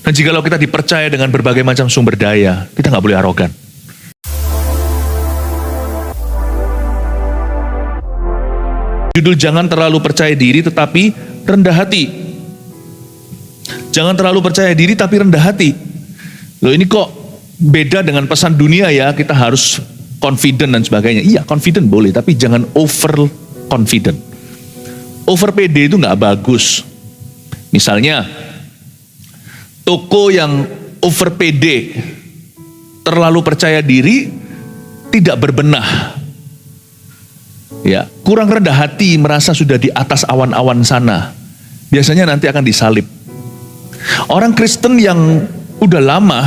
Dan jikalau kita dipercaya dengan berbagai macam sumber daya, kita nggak boleh arogan. Judul jangan terlalu percaya diri tetapi rendah hati. Jangan terlalu percaya diri tapi rendah hati. Loh, ini kok beda dengan pesan dunia ya, kita harus confident dan sebagainya. Iya, confident boleh, tapi jangan over confident. Over pede itu nggak bagus. Misalnya, toko yang over pede, terlalu percaya diri, tidak berbenah. Ya, kurang rendah hati, merasa sudah di atas awan-awan sana. Biasanya nanti akan disalib. Orang Kristen yang udah lama,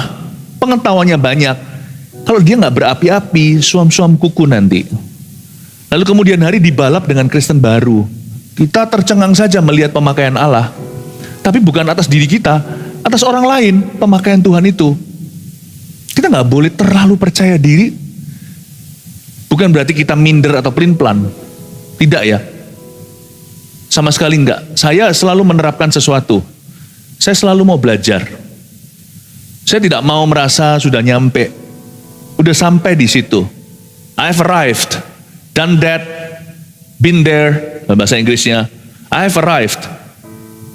pengetahuannya banyak, kalau dia nggak berapi-api, suam-suam kuku nanti. Lalu kemudian hari dibalap dengan Kristen baru. Kita tercengang saja melihat pemakaian Allah. Tapi bukan atas diri kita, atas orang lain pemakaian Tuhan itu. Kita nggak boleh terlalu percaya diri. Bukan berarti kita minder atau pelin-pelan. Tidak ya. Sama sekali enggak. Saya selalu menerapkan sesuatu. Saya selalu mau belajar. Saya tidak mau merasa sudah nyampe. Udah sampai di situ. I've arrived. Done that. Been there. Bahasa Inggrisnya. I've arrived.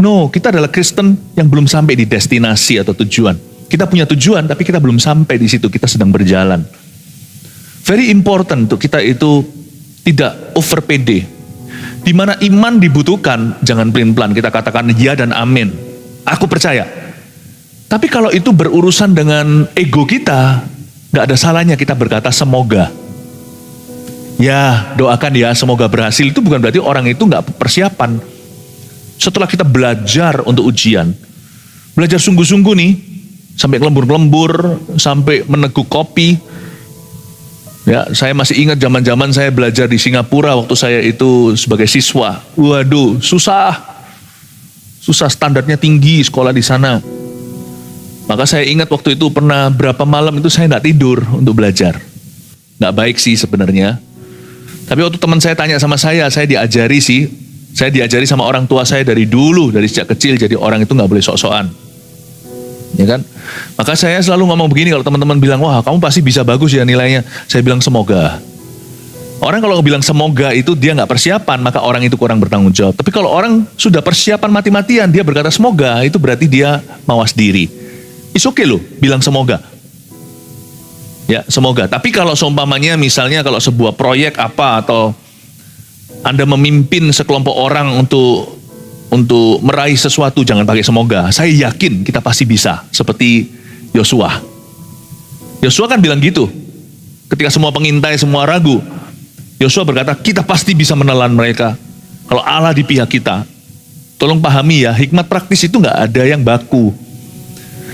No, kita adalah Kristen yang belum sampai di destinasi atau tujuan. Kita punya tujuan, tapi kita belum sampai di situ. Kita sedang berjalan. Very important untuk kita itu tidak over pede. Di mana iman dibutuhkan, jangan pelin-pelan. Kita katakan ya dan amin. Aku percaya. Tapi kalau itu berurusan dengan ego kita, gak ada salahnya kita berkata semoga. Ya, doakan ya, semoga berhasil. Itu bukan berarti orang itu gak persiapan. Setelah kita belajar untuk ujian, belajar sungguh-sungguh nih, sampai lembur-lembur, sampai meneguk kopi. Ya, saya masih ingat zaman-zaman saya belajar di Singapura waktu saya itu sebagai siswa. Waduh, susah standarnya tinggi sekolah di sana. Maka saya ingat waktu itu pernah berapa malam itu saya nggak tidur untuk belajar. Nggak baik sih sebenarnya. Tapi waktu teman saya tanya sama saya diajari sih. Saya diajari sama orang tua saya dari dulu, dari sejak kecil. Jadi orang itu nggak boleh sok-sokan. Ya kan? Maka saya selalu ngomong begini, kalau teman-teman bilang, wah kamu pasti bisa bagus ya nilainya. Saya bilang semoga. Orang kalau bilang semoga itu dia nggak persiapan, maka orang itu kurang bertanggung jawab. Tapi kalau orang sudah persiapan mati-matian, dia berkata semoga, itu berarti dia mawas diri. It's okay loh, bilang semoga. Ya, semoga. Tapi kalau seumpamanya misalnya kalau sebuah proyek apa atau Anda memimpin sekelompok orang untuk meraih sesuatu, jangan pakai semoga. Saya yakin kita pasti bisa, seperti Yosua. Yosua kan bilang gitu. Ketika semua pengintai, semua ragu, Yosua berkata, kita pasti bisa menelan mereka. Kalau Allah di pihak kita. Tolong pahami ya, hikmat praktis itu nggak ada yang baku.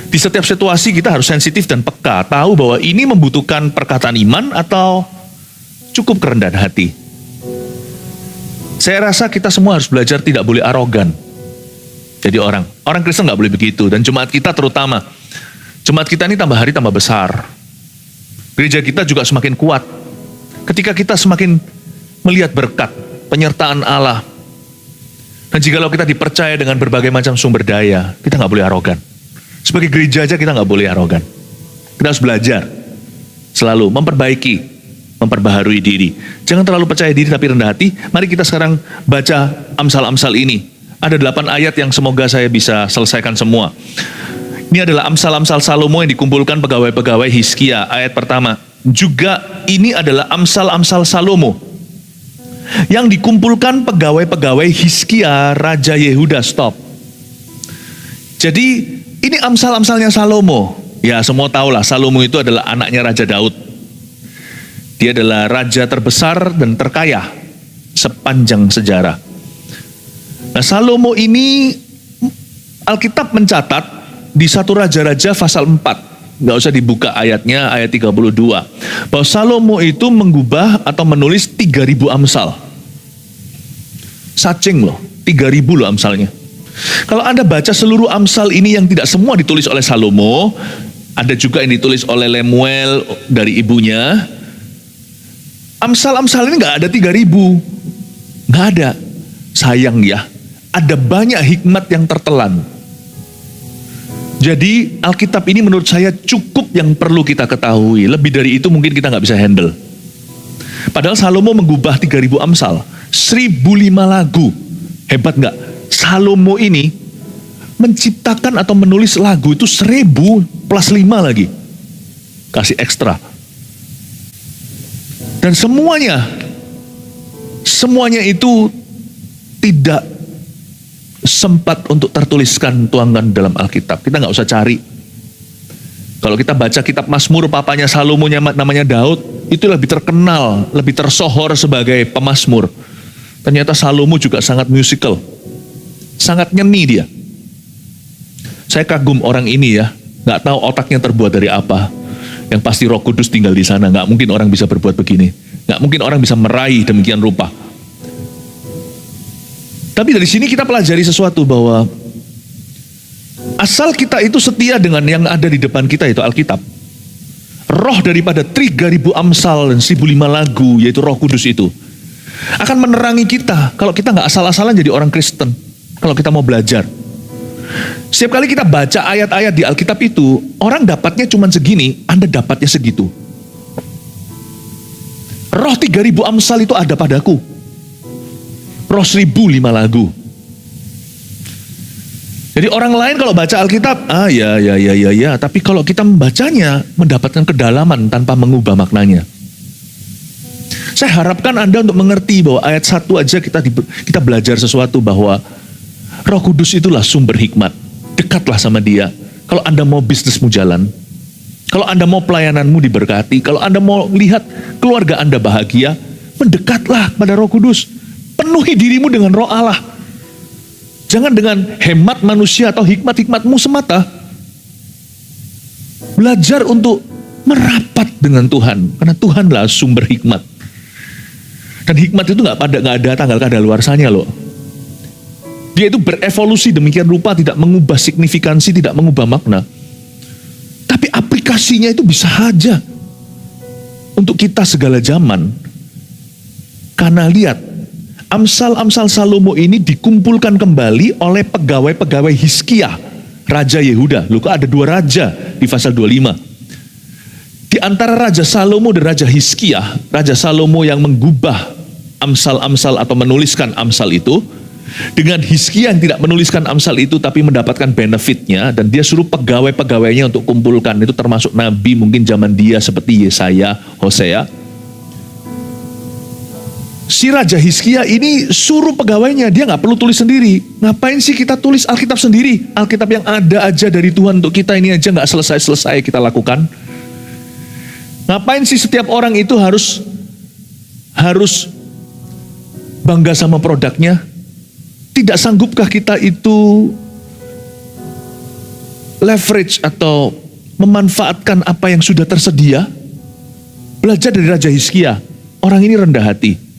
Di setiap situasi kita harus sensitif dan peka, tahu bahwa ini membutuhkan perkataan iman atau cukup kerendahan hati. Saya rasa kita semua harus belajar tidak boleh arogan. Jadi orang Kristen nggak boleh begitu, dan jemaat kita terutama. Jemaat kita ini tambah hari tambah besar. Gereja kita juga semakin kuat. Ketika kita semakin melihat berkat, penyertaan Allah. Dan jikalau kita dipercaya dengan berbagai macam sumber daya, kita nggak boleh arogan. Sebagai gereja aja kita nggak boleh arogan. Kita harus belajar. Selalu memperbaiki. Memperbaharui diri. Jangan terlalu percaya diri tapi rendah hati. Mari kita sekarang baca Amsal-Amsal ini. Ada 8 ayat yang semoga saya bisa selesaikan semua. Ini adalah Amsal-Amsal Salomo yang dikumpulkan pegawai-pegawai Hizkia. Ayat pertama. Juga ini adalah Amsal-Amsal Salomo yang dikumpulkan pegawai-pegawai Hizkia Raja Yehuda. Stop. Jadi ini Amsal-Amsalnya Salomo. Ya semua tahulah Salomo itu adalah anaknya Raja Daud. Dia adalah raja terbesar dan terkaya sepanjang sejarah. Nah, Salomo ini Alkitab mencatat di 1 Raja-Raja pasal 4. Nggak usah dibuka ayatnya, ayat 32. Bahwa Salomo itu mengubah atau menulis 3.000 Amsal. Sacing loh, 3.000 loh Amsalnya. Kalau Anda baca seluruh Amsal ini yang tidak semua ditulis oleh Salomo, ada juga yang ditulis oleh Lemuel dari ibunya. Amsal-amsal ini nggak ada 3.000, nggak ada. Sayang ya, ada banyak hikmat yang tertelan. Jadi Alkitab ini menurut saya cukup yang perlu kita ketahui. Lebih dari itu mungkin kita nggak bisa handle. Padahal Salomo mengubah 3.000 Amsal, 1.005 lagu. Hebat nggak? Salomo ini menciptakan atau menulis lagu itu 1.000 plus 5 lagi. Kasih ekstra. Dan semuanya itu tidak sempat untuk tertuliskan tuangan dalam Alkitab. Kita nggak usah cari. Kalau kita baca kitab Mazmur, papanya Salomo namanya Daud, itu lebih terkenal, lebih tersohor sebagai pemazmur. Ternyata Salomo juga sangat musical, sangat nyeni dia. Saya kagum orang ini ya, nggak tahu otaknya terbuat dari apa. Yang pasti Roh Kudus tinggal di sana. Nggak mungkin orang bisa berbuat begini, nggak mungkin orang bisa meraih demikian rupa. Tapi dari sini kita pelajari sesuatu bahwa asal kita itu setia dengan yang ada di depan kita, itu Alkitab. Roh daripada 3.000 Amsal dan 1.005 lagu, yaitu Roh Kudus itu, akan menerangi kita kalau kita nggak asal-asalan jadi orang Kristen. Kalau kita mau belajar. Setiap kali kita baca ayat-ayat di Alkitab itu, orang dapatnya cuma segini, Anda dapatnya segitu. Roh 3.000 Amsal itu ada padaku. Roh 1.005 lagu. Jadi orang lain kalau baca Alkitab, ya, tapi kalau kita membacanya, mendapatkan kedalaman tanpa mengubah maknanya. Saya harapkan Anda untuk mengerti bahwa ayat 1 aja kita belajar sesuatu, bahwa Roh Kudus itulah sumber hikmat. Dekatlah sama Dia. Kalau Anda mau bisnismu jalan, kalau Anda mau pelayananmu diberkati, kalau Anda mau lihat keluarga Anda bahagia, mendekatlah pada Roh Kudus. Penuhi dirimu dengan Roh Allah. Jangan dengan hemat manusia atau hikmat-hikmatmu semata. Belajar untuk merapat dengan Tuhan, karena Tuhanlah sumber hikmat. Dan hikmat itu nggak ada tanggal kadaluarsanya loh. Dia itu berevolusi demikian rupa, tidak mengubah signifikansi, tidak mengubah makna. Tapi aplikasinya itu bisa saja untuk kita segala zaman. Karena lihat, Amsal-amsal Salomo ini dikumpulkan kembali oleh pegawai-pegawai Hizkia, Raja Yehuda. Loh, kok ada 2 raja di pasal 25. Di antara Raja Salomo dan Raja Hizkia, Raja Salomo yang mengubah amsal-amsal atau menuliskan amsal itu, dengan Hizkia yang tidak menuliskan amsal itu tapi mendapatkan benefitnya, dan dia suruh pegawai-pegawainya untuk kumpulkan. Itu termasuk nabi mungkin zaman dia seperti Yesaya, Hosea. Si Raja Hizkia ini suruh pegawainya, dia nggak perlu tulis sendiri. Ngapain sih kita tulis Alkitab sendiri? Alkitab yang ada aja dari Tuhan untuk kita ini aja nggak selesai-selesai kita lakukan. Ngapain sih setiap orang itu harus bangga sama produknya? Tidak sanggupkah kita itu leverage atau memanfaatkan apa yang sudah tersedia? Belajar dari Raja Hizkia. Orang ini rendah hati.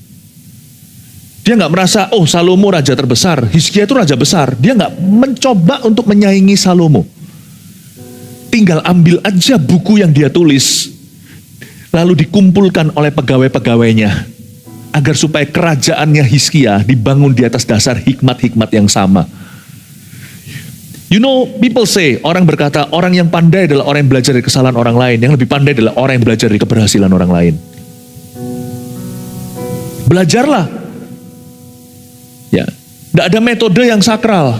Dia nggak merasa, oh Salomo raja terbesar, Hizkia itu raja besar. Dia nggak mencoba untuk menyaingi Salomo. Tinggal ambil aja buku yang dia tulis, lalu dikumpulkan oleh pegawai-pegawainya, agar supaya kerajaannya Hizkia dibangun di atas dasar hikmat-hikmat yang sama. You know, people say, orang berkata, orang yang pandai adalah orang yang belajar dari kesalahan orang lain. Yang lebih pandai adalah orang yang belajar dari keberhasilan orang lain. Belajarlah. Ya, tidak ada metode yang sakral.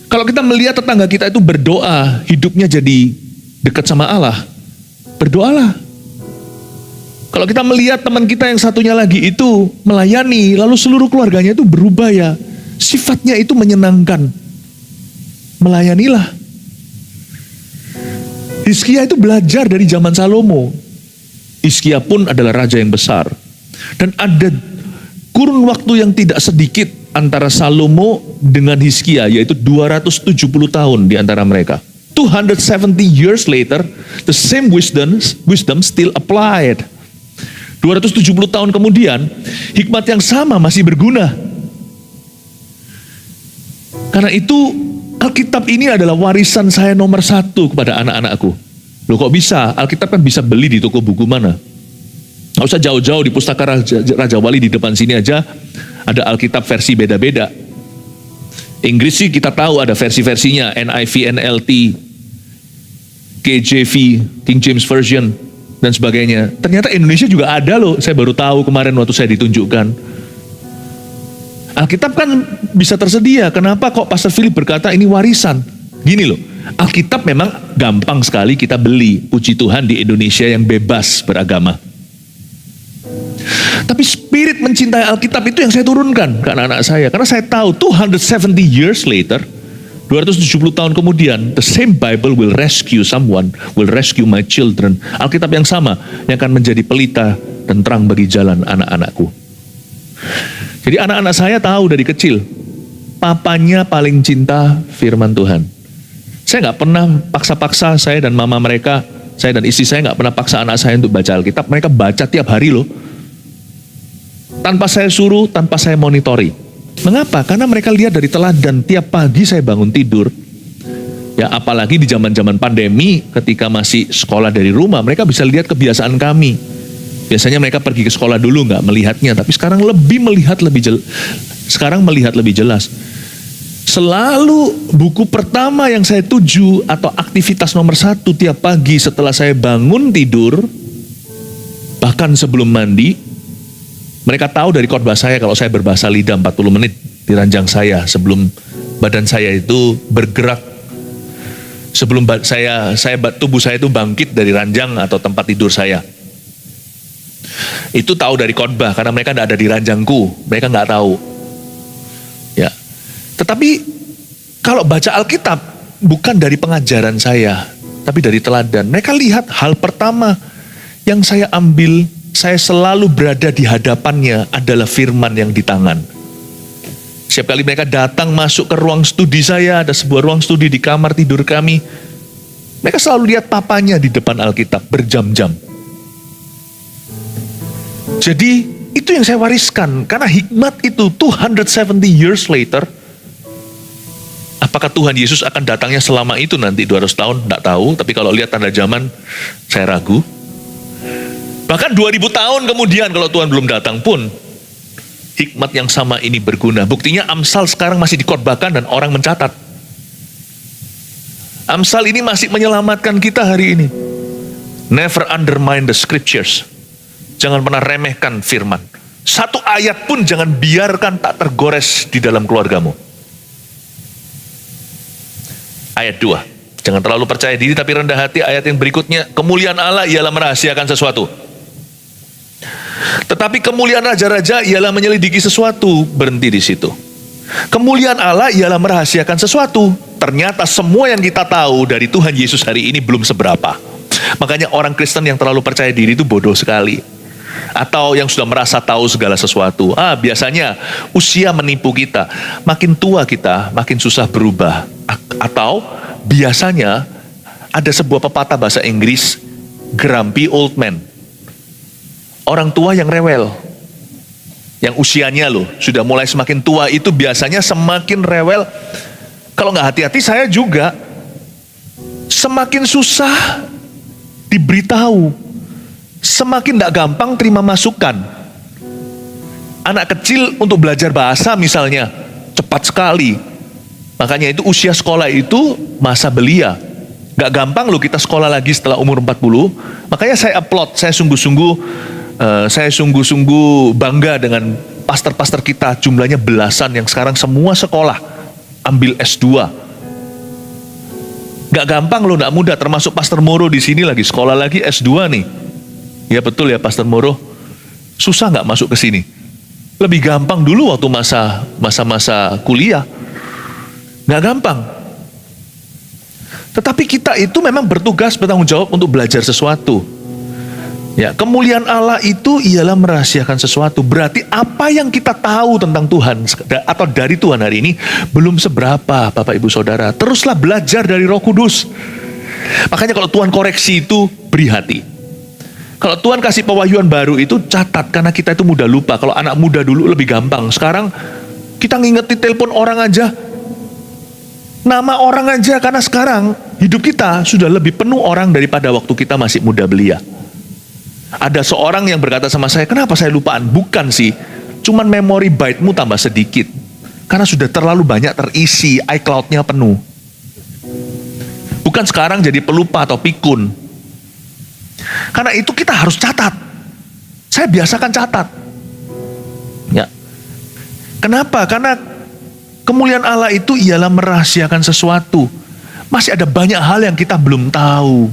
Kalau kita melihat tetangga kita itu berdoa, hidupnya jadi dekat sama Allah, berdoalah. Kalau kita melihat teman kita yang satunya lagi itu melayani, lalu seluruh keluarganya itu berubah, ya, sifatnya itu menyenangkan, melayanilah. Hizkia itu belajar dari zaman Salomo. Hizkia pun adalah raja yang besar. Dan ada kurun waktu yang tidak sedikit antara Salomo dengan Hizkia, yaitu 270 tahun di antara mereka. 270 years later, the same wisdom still applied. 270 tahun kemudian, hikmat yang sama masih berguna. Karena itu, Alkitab ini adalah warisan saya nomor 1 kepada anak-anakku. Loh, kok bisa? Alkitab kan bisa beli di toko buku mana? Nggak usah jauh-jauh, di Pustaka Raja Wali di depan sini aja ada Alkitab versi beda-beda. Inggris sih kita tahu ada versi-versinya, NIV, NLT, KJV, King James Version, dan sebagainya. Ternyata Indonesia juga ada loh, saya baru tahu kemarin waktu saya ditunjukkan. Alkitab kan bisa tersedia, kenapa kok Pastor Philip berkata ini warisan? Gini loh, Alkitab memang gampang sekali kita beli, puji Tuhan di Indonesia yang bebas beragama. Tapi spirit mencintai Alkitab itu yang saya turunkan ke anak-anak saya. Karena saya tahu 270 years later, 270 tahun kemudian, the same Bible will rescue someone, will rescue my children. Alkitab yang sama yang akan menjadi pelita dan terang bagi jalan anak-anakku. Jadi anak-anak saya tahu dari kecil, papanya paling cinta firman Tuhan. Saya nggak pernah paksa-paksa saya dan mama mereka, saya dan istri saya nggak pernah paksa anak saya untuk baca Alkitab. Mereka baca tiap hari loh. Tanpa saya suruh, tanpa saya monitori. Mengapa? Karena mereka lihat dari teladan. Tiap pagi saya bangun tidur. Ya apalagi di zaman-zaman pandemi, ketika masih sekolah dari rumah, mereka bisa lihat kebiasaan kami. Biasanya mereka pergi ke sekolah dulu nggak melihatnya, tapi sekarang melihat lebih jelas. Selalu buku pertama yang saya tuju atau aktivitas nomor 1 tiap pagi setelah saya bangun tidur, bahkan sebelum mandi, mereka tahu dari khotbah saya kalau saya berbahasa lidah 40 menit di ranjang saya sebelum badan saya itu bergerak. Sebelum tubuh saya itu bangkit dari ranjang atau tempat tidur saya. Itu tahu dari khotbah karena mereka tidak ada di ranjangku, mereka nggak tahu. Ya. Tetapi kalau baca Alkitab bukan dari pengajaran saya, tapi dari teladan. Mereka lihat hal pertama yang saya ambil, saya selalu berada di hadapannya adalah firman yang di tangan. Setiap kali mereka datang masuk ke ruang studi saya, ada sebuah ruang studi di kamar tidur kami, mereka selalu lihat papanya di depan Alkitab berjam-jam. Jadi itu yang saya wariskan, karena hikmat itu 270 years later. Apakah Tuhan Yesus akan datangnya selama itu nanti 200 tahun? Tidak tahu, tapi kalau lihat tanda zaman, saya ragu. Bahkan 2000 tahun kemudian kalau Tuhan belum datang pun, hikmat yang sama ini berguna. Buktinya Amsal sekarang masih dikhotbahkan dan orang mencatat. Amsal ini masih menyelamatkan kita hari ini. Never undermine the scriptures. Jangan pernah remehkan firman. Satu ayat pun jangan biarkan tak tergores di dalam keluargamu. Ayat 2. Jangan terlalu percaya diri tapi rendah hati. Ayat yang berikutnya, kemuliaan Allah ialah merahasiakan sesuatu. Tetapi kemuliaan raja-raja ialah menyelidiki sesuatu. Berhenti di situ. Kemuliaan Allah ialah merahasiakan sesuatu. Ternyata semua yang kita tahu dari Tuhan Yesus hari ini belum seberapa. Makanya orang Kristen yang terlalu percaya diri itu bodoh sekali. Atau yang sudah merasa tahu segala sesuatu. Biasanya usia menipu kita. Makin tua kita, makin susah berubah. Atau biasanya ada sebuah pepatah bahasa Inggris, grumpy old man. Orang tua yang rewel, yang usianya loh sudah mulai semakin tua itu biasanya semakin rewel. Kalau nggak hati-hati saya juga semakin susah diberitahu, semakin nggak gampang terima masukan. Anak kecil untuk belajar bahasa misalnya cepat sekali, makanya itu usia sekolah itu masa belia. Nggak gampang loh kita sekolah lagi setelah umur 40. Makanya saya upload, saya sungguh-sungguh bangga dengan pastor-pastor kita, jumlahnya belasan yang sekarang semua sekolah ambil S2. Gak gampang loh, gak mudah. Termasuk Pastor Moro di sini lagi sekolah lagi S2 nih. Ya betul ya Pastor Moro. Susah gak masuk ke sini? Lebih gampang dulu waktu masa-masa kuliah. Gak gampang. Tetapi kita itu memang bertugas, bertanggung jawab untuk belajar sesuatu. Ya, kemuliaan Allah itu ialah merahasiakan sesuatu. Berarti apa yang kita tahu tentang Tuhan atau dari Tuhan hari ini belum seberapa, Bapak Ibu Saudara. Teruslah belajar dari Roh Kudus. Makanya kalau Tuhan koreksi itu, beri hati. Kalau Tuhan kasih pewahyuan baru itu, catat. Karena kita itu mudah lupa. Kalau anak muda dulu lebih gampang. Sekarang kita ngingetin telepon orang aja, nama orang aja. Karena sekarang hidup kita sudah lebih penuh orang daripada waktu kita masih muda belia. Ada seorang yang berkata sama saya, kenapa saya lupaan? Bukan sih, cuman memori byte-mu tambah sedikit. Karena sudah terlalu banyak terisi, iCloud-nya penuh. Bukan sekarang jadi pelupa atau pikun. Karena itu kita harus catat. Saya biasakan catat. Ya. Kenapa? Karena kemuliaan Allah itu ialah merahasiakan sesuatu. Masih ada banyak hal yang kita belum tahu.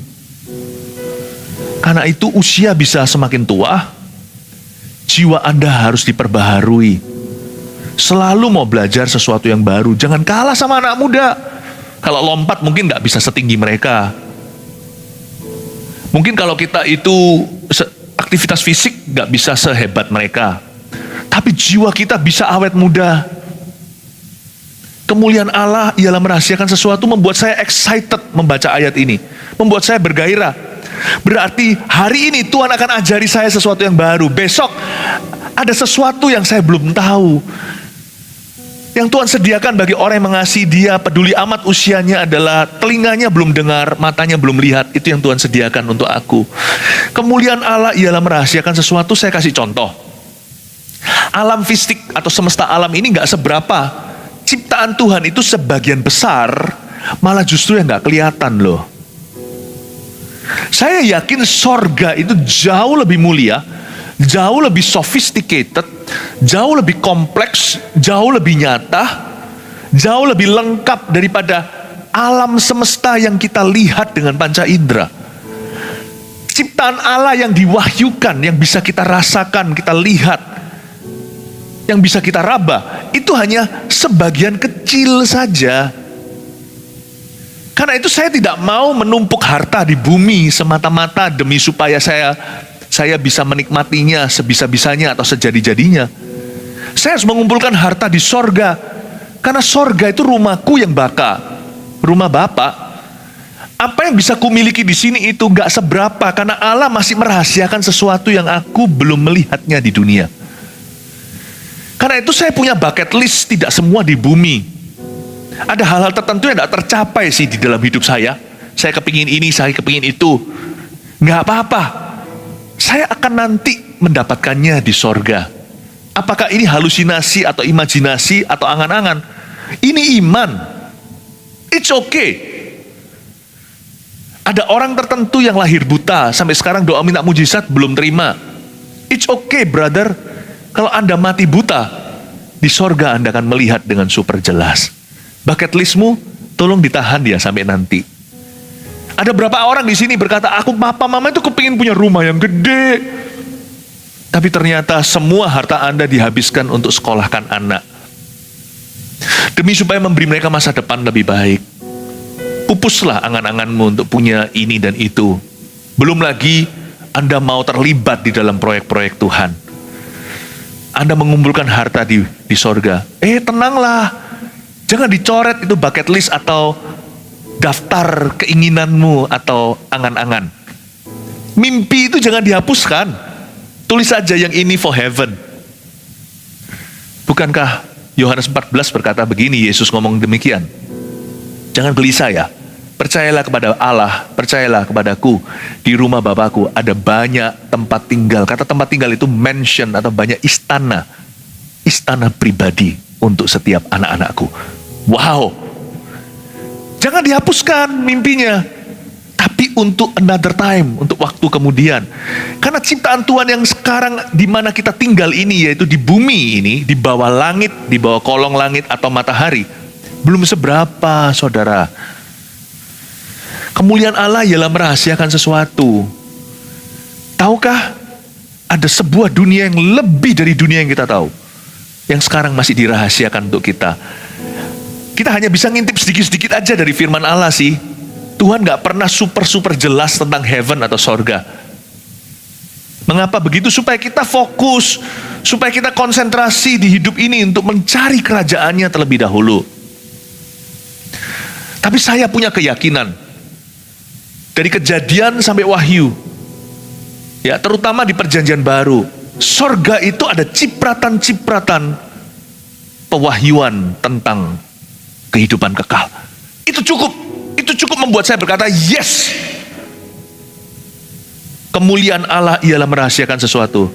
Karena itu usia bisa semakin tua, jiwa Anda harus diperbaharui. Selalu mau belajar sesuatu yang baru. Jangan kalah sama anak muda. Kalau lompat mungkin gak bisa setinggi mereka. Mungkin kalau kita itu aktivitas fisik gak bisa sehebat mereka. Tapi jiwa kita bisa awet muda. Kemuliaan Allah ialah merahasiakan sesuatu, membuat saya excited membaca ayat ini. Membuat saya bergairah. Berarti hari ini Tuhan akan ajari saya sesuatu yang baru. Besok ada sesuatu yang saya belum tahu. Yang Tuhan sediakan bagi orang yang mengasihi Dia, peduli amat usianya adalah telinganya belum dengar, matanya belum lihat. Itu yang Tuhan sediakan untuk aku. Kemuliaan Allah ialah merahasiakan sesuatu. Saya kasih contoh. Alam fisik atau semesta alam ini gak seberapa. Ciptaan Tuhan itu sebagian besar malah justru yang gak kelihatan loh. Saya yakin sorga itu jauh lebih mulia, jauh lebih sophisticated, jauh lebih kompleks, jauh lebih nyata, jauh lebih lengkap daripada alam semesta yang kita lihat dengan panca indera. Ciptaan Allah yang diwahyukan, yang bisa kita rasakan, kita lihat, yang bisa kita raba, itu hanya sebagian kecil saja. Karena itu saya tidak mau menumpuk harta di bumi semata-mata demi supaya saya bisa menikmatinya sebisa-bisanya atau sejadi-jadinya. Saya harus mengumpulkan harta di sorga. Karena sorga itu rumahku yang baka, rumah Bapa. Apa yang bisa kumiliki di sini itu gak seberapa, karena Allah masih merahasiakan sesuatu yang aku belum melihatnya di dunia. Karena itu saya punya bucket list, tidak semua di bumi. Ada hal-hal tertentu yang tidak tercapai sih di dalam hidup saya. Saya kepingin ini, saya kepingin itu. Nggak apa-apa. Saya akan nanti mendapatkannya di sorga. Apakah ini halusinasi atau imajinasi atau angan-angan? Ini iman. It's okay. Ada orang tertentu yang lahir buta, sampai sekarang doa minta mujizat belum terima. It's okay, brother. Kalau Anda mati buta, di sorga Anda akan melihat dengan super jelas. Bucket listmu, tolong ditahan ya sampai nanti. Ada berapa orang di sini berkata, aku papa mama itu kepingin punya rumah yang gede. Tapi ternyata semua harta Anda dihabiskan untuk sekolahkan anak. Demi supaya memberi mereka masa depan lebih baik. Pupuslah angan-anganmu untuk punya ini dan itu. Belum lagi Anda mau terlibat di dalam proyek-proyek Tuhan. Anda mengumpulkan harta di sorga. Tenanglah. Jangan dicoret itu bucket list atau daftar keinginanmu atau angan-angan. Mimpi itu jangan dihapuskan. Tulis saja yang ini for heaven. Bukankah Yohanes 14 berkata begini, Yesus ngomong demikian. Jangan gelisah ya. Percayalah kepada Allah, percayalah kepadaku. Di rumah Bapakku ada banyak tempat tinggal. Kata tempat tinggal itu mansion atau banyak istana. Istana pribadi untuk setiap anak-anakku. Wow. Jangan dihapuskan mimpinya. Tapi untuk another time, untuk waktu kemudian. Karena ciptaan Tuhan yang sekarang di mana kita tinggal ini, yaitu di bumi ini, di bawah langit, di bawah kolong langit atau matahari, belum seberapa, saudara. Kemuliaan Allah ialah merahasiakan sesuatu. Tahukah ada sebuah dunia yang lebih dari dunia yang kita tahu, yang sekarang masih dirahasiakan untuk kita. Kita hanya bisa ngintip sedikit-sedikit aja dari firman Allah sih. Tuhan gak pernah super jelas tentang heaven atau sorga. Mengapa begitu? Supaya kita fokus, supaya kita konsentrasi di hidup ini untuk mencari kerajaannya terlebih dahulu. Tapi saya punya keyakinan, dari Kejadian sampai Wahyu, ya terutama di Perjanjian Baru, sorga itu ada cipratan-cipratan pewahyuan tentang kehidupan kekal. Itu cukup membuat saya berkata, yes. Kemuliaan Allah ialah merahasiakan sesuatu.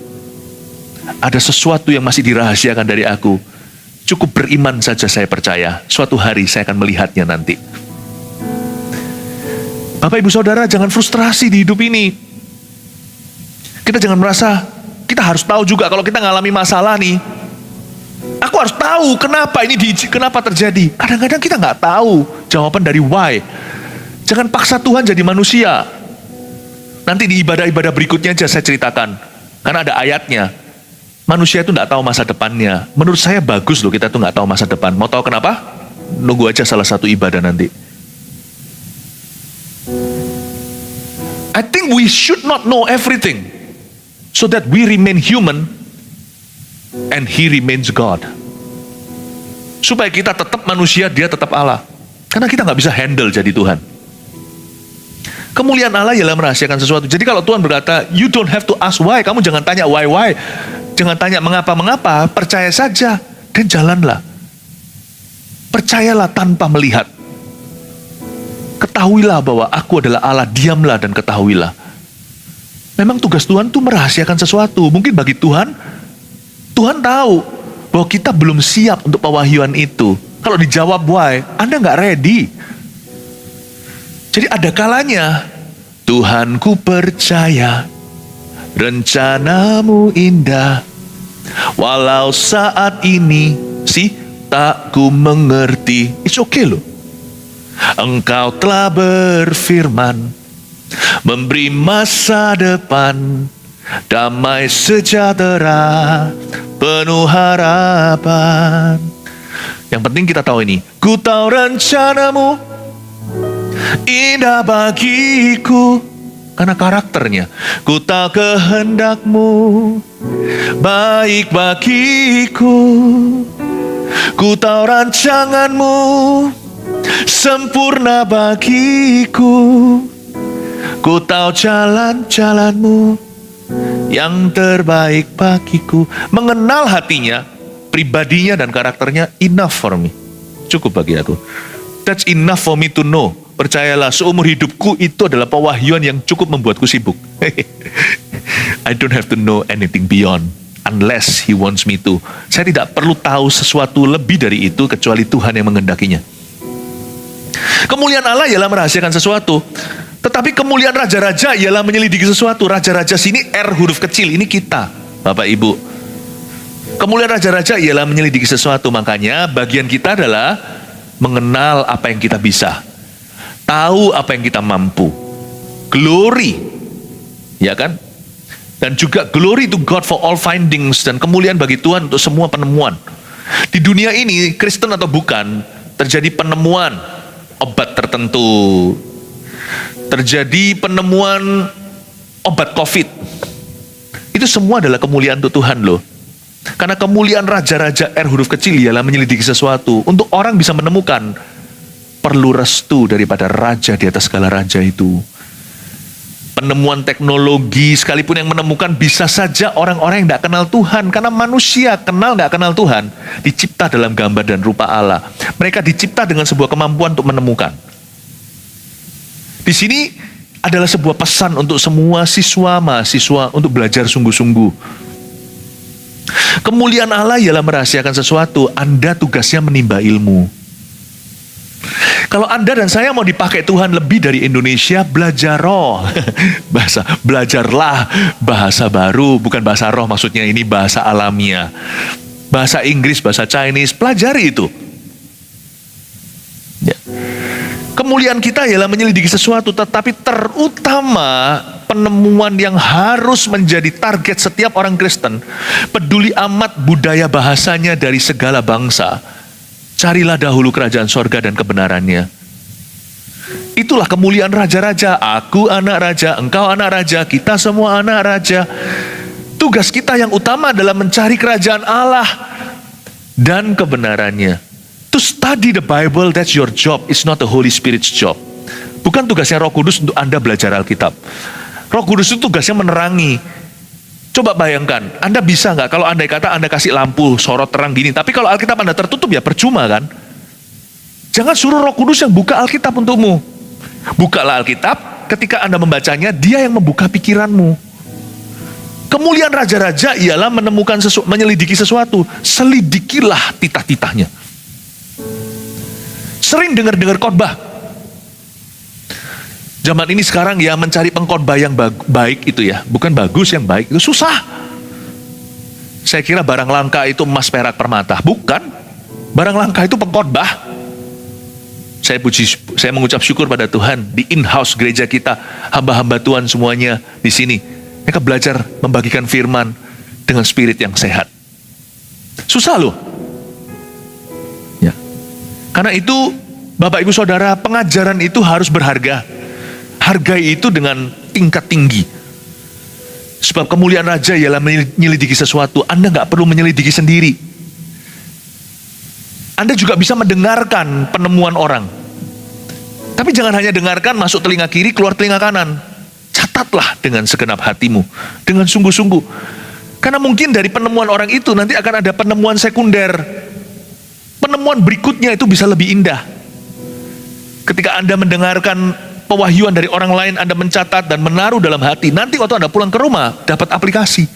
Ada sesuatu yang masih dirahasiakan dari aku. Cukup beriman saja, saya percaya. Suatu hari saya akan melihatnya nanti. Bapak Ibu Saudara, jangan frustrasi di hidup ini. Kita jangan merasa, kita harus tahu juga kalau kita ngalami masalah nih. Aku harus tahu kenapa terjadi. Kadang-kadang kita nggak tahu jawaban dari why. Jangan paksa Tuhan jadi manusia. Nanti di ibadah-ibadah berikutnya aja saya ceritakan. Karena ada ayatnya. Manusia itu nggak tahu masa depannya. Menurut saya bagus loh kita tuh nggak tahu masa depan. Mau tahu kenapa? Nunggu aja salah satu ibadah nanti. I think we should not know everything, so that we remain human, and He remains God. Supaya kita tetap manusia, Dia tetap Allah. Karena kita nggak bisa handle jadi Tuhan. Kemuliaan Allah ialah merahasiakan sesuatu. Jadi kalau Tuhan berkata, you don't have to ask why. Kamu jangan tanya why. Jangan tanya mengapa, percaya saja dan jalanlah. Percayalah tanpa melihat. Ketahuilah bahwa aku adalah Allah, diamlah dan ketahuilah. Memang tugas Tuhan itu merahasiakan sesuatu. Mungkin bagi Tuhan tahu bahwa kita belum siap untuk pewahyuan itu. Kalau dijawab why, Anda nggak ready. Jadi ada kalanya, Tuhan ku percaya, rencanamu indah, walau saat ini tak ku mengerti. It's okay loh. Engkau telah berfirman, memberi masa depan, damai sejahtera, penuh harapan. Yang penting kita tahu ini. Ku tahu rencanamu indah bagiku, karena karakternya. Ku tahu kehendakmu baik bagiku. Ku tahu rancanganmu sempurna bagiku. Ku tahu jalan-jalanmu yang terbaik bagiku. Mengenal hatinya, pribadinya dan karakternya enough for me. Cukup bagi aku. That's enough for me to know. Percayalah, seumur hidupku itu adalah pewahyuan yang cukup membuatku sibuk. I don't have to know anything beyond, unless He wants me to. Saya tidak perlu tahu sesuatu lebih dari itu, kecuali Tuhan yang menghendakinya. Kemuliaan Allah ialah merahasiakan sesuatu. Tetapi kemuliaan raja-raja ialah menyelidiki sesuatu. Raja-raja sini R huruf kecil, ini kita, Bapak Ibu. Kemuliaan raja-raja ialah menyelidiki sesuatu. Makanya bagian kita adalah mengenal apa yang kita bisa, tahu apa yang kita mampu. Glory, ya kan? Dan juga glory to God for all findings, dan kemuliaan bagi Tuhan untuk semua penemuan. Di dunia ini, Kristen atau bukan, terjadi penemuan obat tertentu, terjadi penemuan obat COVID. Itu semua adalah kemuliaan untuk Tuhan loh. Karena kemuliaan raja-raja R huruf kecil ialah menyelidiki sesuatu. Untuk orang bisa menemukan, perlu restu daripada raja di atas segala raja itu. Penemuan teknologi sekalipun yang menemukan, bisa saja orang-orang yang tidak kenal Tuhan. Karena manusia nggak kenal Tuhan, dicipta dalam gambar dan rupa Allah. Mereka dicipta dengan sebuah kemampuan untuk menemukan. Di sini adalah sebuah pesan untuk semua siswa-mahasiswa untuk belajar sungguh-sungguh. Kemuliaan Allah ialah merahasiakan sesuatu. Anda tugasnya menimba ilmu. Kalau Anda dan saya mau dipakai Tuhan lebih dari Indonesia, belajar roh. Belajarlah bahasa baru, bukan bahasa roh maksudnya, ini bahasa alamiah. Bahasa Inggris, bahasa Chinese, pelajari itu. Ya. Kemuliaan kita ialah menyelidiki sesuatu, tetapi terutama penemuan yang harus menjadi target setiap orang Kristen. Peduli amat budaya bahasanya dari segala bangsa. Carilah dahulu kerajaan sorga dan kebenarannya. Itulah kemuliaan raja-raja. Aku anak raja, engkau anak raja, kita semua anak raja. Tugas kita yang utama adalah mencari kerajaan Allah dan kebenarannya. To study the Bible, that's your job. It's not the Holy Spirit's job. Bukan tugasnya Roh Kudus untuk Anda belajar Alkitab. Roh Kudus itu tugasnya menerangi. Coba bayangkan, Anda bisa nggak kalau andai kata Anda kasih lampu sorot terang gini, tapi kalau Alkitab Anda tertutup ya percuma kan? Jangan suruh Roh Kudus yang buka Alkitab untukmu. Bukalah Alkitab, ketika Anda membacanya, Dia yang membuka pikiranmu. Kemuliaan raja-raja ialah menyelidiki sesuatu. Selidikilah titah-titahnya. Sering dengar-dengar khotbah. Zaman ini sekarang ya mencari pengkhotbah yang baik itu ya. Bukan bagus, yang baik itu susah. Saya kira barang langka itu emas, perak, permata. Bukan. Barang langka itu pengkhotbah. Saya mengucap syukur pada Tuhan di in-house gereja kita, hamba-hamba Tuhan semuanya di sini. Mereka belajar membagikan firman dengan spirit yang sehat. Susah loh. Ya. Karena itu, Bapak Ibu Saudara, pengajaran itu harus berharga. Hargai itu dengan tingkat tinggi. Sebab kemuliaan raja ialah menyelidiki sesuatu. Anda nggak perlu menyelidiki sendiri. Anda juga bisa mendengarkan penemuan orang. Tapi jangan hanya dengarkan, masuk telinga kiri, keluar telinga kanan. Catatlah dengan segenap hatimu, dengan sungguh-sungguh. Karena mungkin dari penemuan orang itu nanti akan ada penemuan sekunder. Penemuan berikutnya itu bisa lebih indah. Ketika Anda mendengarkan pewahyuan dari orang lain, Anda mencatat dan menaruh dalam hati. Nanti waktu Anda pulang ke rumah, dapat aplikasi.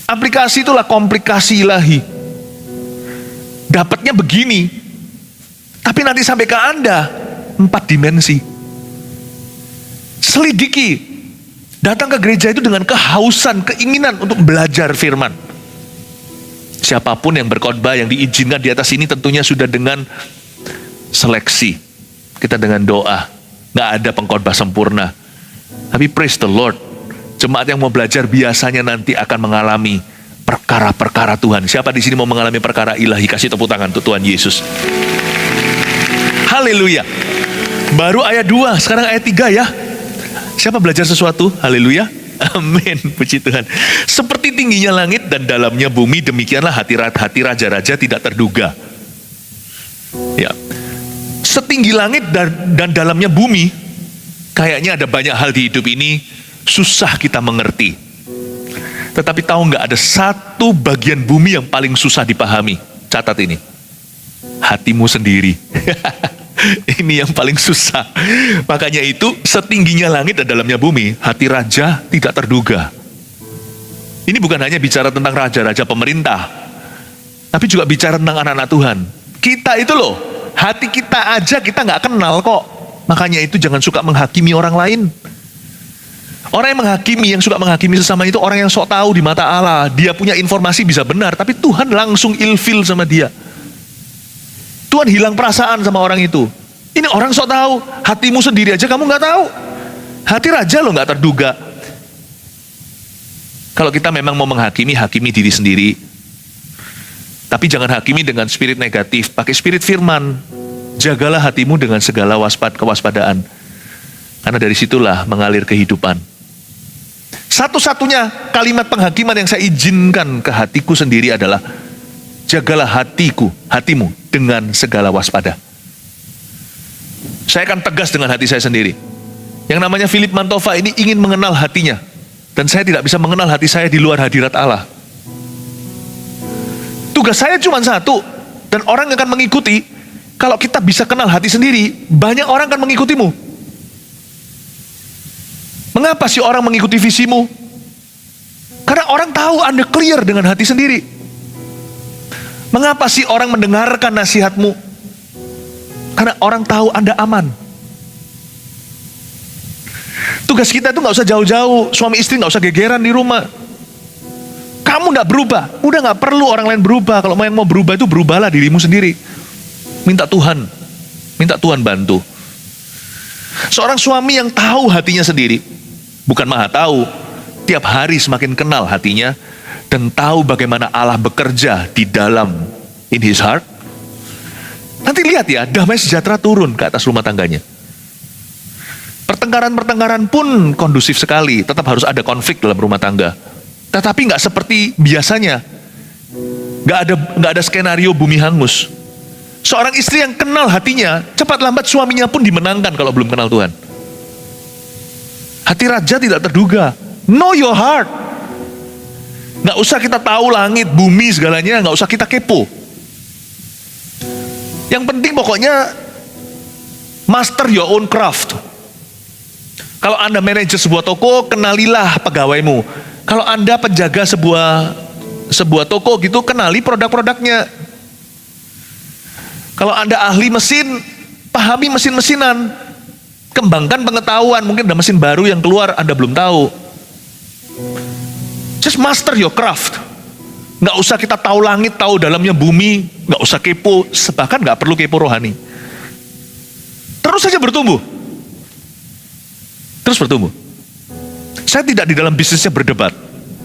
Aplikasi itulah komplikasi ilahi. Dapatnya begini, tapi nanti sampai ke Anda 4 dimensi. Selidiki. Datang ke gereja itu dengan kehausan, keinginan untuk belajar firman. Siapapun yang berkhotbah, yang diizinkan di atas ini tentunya sudah dengan seleksi. Kita dengan doa. Nggak ada pengkhotbah sempurna. Tapi praise the Lord. Jemaat yang mau belajar biasanya nanti akan mengalami perkara-perkara Tuhan. Siapa di sini mau mengalami perkara ilahi? Kasih tepuk tangan untuk Tuhan Yesus. Haleluya. Baru ayat 2, sekarang ayat 3 ya. Siapa belajar sesuatu? Haleluya. Amin. Puji Tuhan. Seperti tingginya langit dan dalamnya bumi, demikianlah hati raja-raja tidak terduga. Ya. Setinggi langit dan dalamnya bumi, kayaknya ada banyak hal di hidup ini susah kita mengerti. Tetapi tahu nggak, ada satu bagian bumi yang paling susah dipahami. Catat ini. Hatimu sendiri. Ini yang paling susah. Makanya itu, setingginya langit dan dalamnya bumi, hati raja tidak terduga. Ini bukan hanya bicara tentang raja-raja pemerintah, tapi juga bicara tentang anak-anak Tuhan. Kita itu loh, hati kita aja kita nggak kenal kok. Makanya itu jangan suka menghakimi orang lain. Orang yang suka menghakimi sesama itu orang yang sok tahu di mata Allah. Dia punya informasi bisa benar, tapi Tuhan langsung ilfil sama dia. Tuhan hilang perasaan sama orang itu. Ini orang sok tahu, hatimu sendiri aja kamu nggak tahu. Hati raja lo nggak terduga. Kalau kita memang mau menghakimi, hakimi diri sendiri. Tapi jangan hakimi dengan spirit negatif, pakai spirit firman. Jagalah hatimu dengan segala kewaspadaan. Karena dari situlah mengalir kehidupan. Satu-satunya kalimat penghakiman yang saya izinkan ke hatiku sendiri adalah, jagalah hatimu dengan segala waspada. Saya akan tegas dengan hati saya sendiri. Yang namanya Philip Mantova ini ingin mengenal hatinya. Dan saya tidak bisa mengenal hati saya di luar hadirat Allah. Tugas saya cuma satu. Dan orang yang akan mengikuti. Kalau kita bisa kenal hati sendiri, banyak orang akan mengikutimu. Mengapa sih orang mengikuti visimu? Karena orang tahu Anda clear dengan hati sendiri. Mengapa sih orang mendengarkan nasihatmu? Karena orang tahu Anda aman. Tugas kita itu gak usah jauh-jauh. Suami istri gak usah gegeran di rumah. Kamu gak berubah, udah gak perlu orang lain berubah. Kalau yang mau berubah itu berubahlah dirimu sendiri. Minta Tuhan bantu. Seorang suami yang tahu hatinya sendiri, bukan maha tahu, tiap hari semakin kenal hatinya, dan tahu bagaimana Allah bekerja di dalam in his heart. Nanti lihat ya, damai sejahtera turun ke atas rumah tangganya. Pertengkaran-pertengkaran pun kondusif sekali, tetap harus ada konflik dalam rumah tangga. Tetapi nggak seperti biasanya, nggak ada skenario bumi hangus. Seorang istri yang kenal hatinya, cepat lambat suaminya pun dimenangkan kalau belum kenal Tuhan. Hati raja tidak terduga. Know your heart. Nggak usah kita tahu langit, bumi, segalanya, nggak usah kita kepo. Yang penting pokoknya master your own craft. Kalau Anda manajer sebuah toko, kenalilah pegawaimu. Kalau Anda penjaga sebuah toko gitu, kenali produk-produknya. Kalau Anda ahli mesin, pahami mesin-mesinan. Kembangkan pengetahuan, mungkin ada mesin baru yang keluar Anda belum tahu. Just master your craft. Nggak usah kita tahu langit, tahu dalamnya bumi, nggak usah kepo, bahkan nggak perlu kepo rohani. Terus saja bertumbuh. Terus bertumbuh. Saya tidak di dalam bisnisnya berdebat.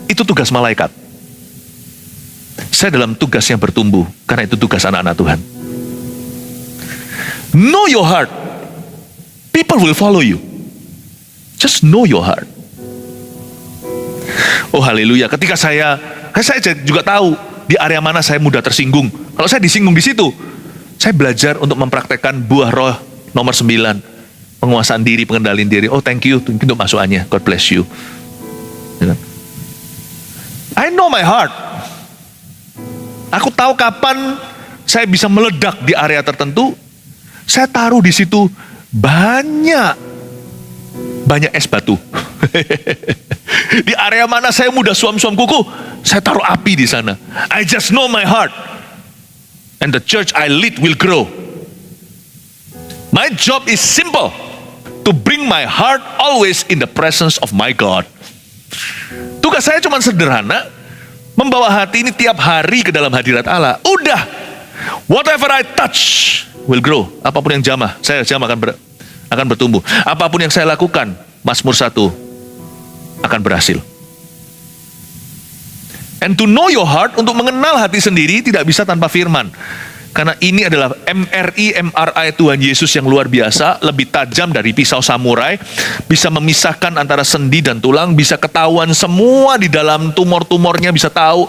Itu tugas malaikat. Saya dalam tugas yang bertumbuh, karena itu tugas anak-anak Tuhan. Know your heart. People will follow you. Just know your heart. Oh haleluya, ketika saya juga tahu di area mana saya mudah tersinggung. Kalau saya disinggung di situ, saya belajar untuk mempraktekkan buah roh nomor 9. Penguasaan diri, pengendalian diri. Oh thank you untuk masukannya. God bless you. I know my heart. Aku tahu kapan saya bisa meledak di area tertentu. Saya taruh di situ banyak es batu. Di area mana saya mudah suam-suam kuku, saya taruh api di sana. I just know my heart. And the church I lead will grow. My job is simple. To bring my heart always in the presence of my God. Tugas saya cuma sederhana. Membawa hati ini tiap hari ke dalam hadirat Allah. Udah. Whatever I touch will grow. Apapun yang saya jamah akan bertumbuh. Apapun yang saya lakukan, Mazmur 1 akan berhasil. And to know your heart, untuk mengenal hati sendiri tidak bisa tanpa firman. Karena ini adalah MRI Tuhan Yesus yang luar biasa, lebih tajam dari pisau samurai, bisa memisahkan antara sendi dan tulang, bisa ketahuan semua di dalam tumor-tumornya, bisa tahu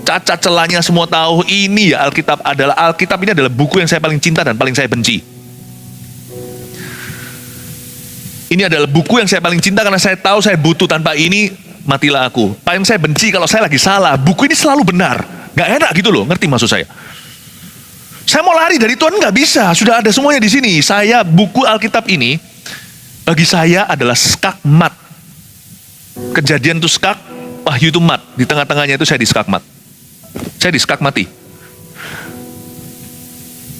cacat celahnya semua tahu. Ini ya Alkitab ini adalah buku yang saya paling cinta dan paling saya benci. Ini adalah buku yang saya paling cinta karena saya tahu saya butuh, tanpa ini matilah aku. Paling saya benci kalau saya lagi salah. Buku ini selalu benar. Gak enak gitu loh, ngerti maksud saya? Saya mau lari dari Tuhan, nggak bisa. Sudah ada semuanya di sini. Buku Alkitab ini bagi saya adalah skakmat. Kejadian itu skak, Wahyu itu mat. Di tengah-tengahnya itu saya diskakmat. Saya diskakmati.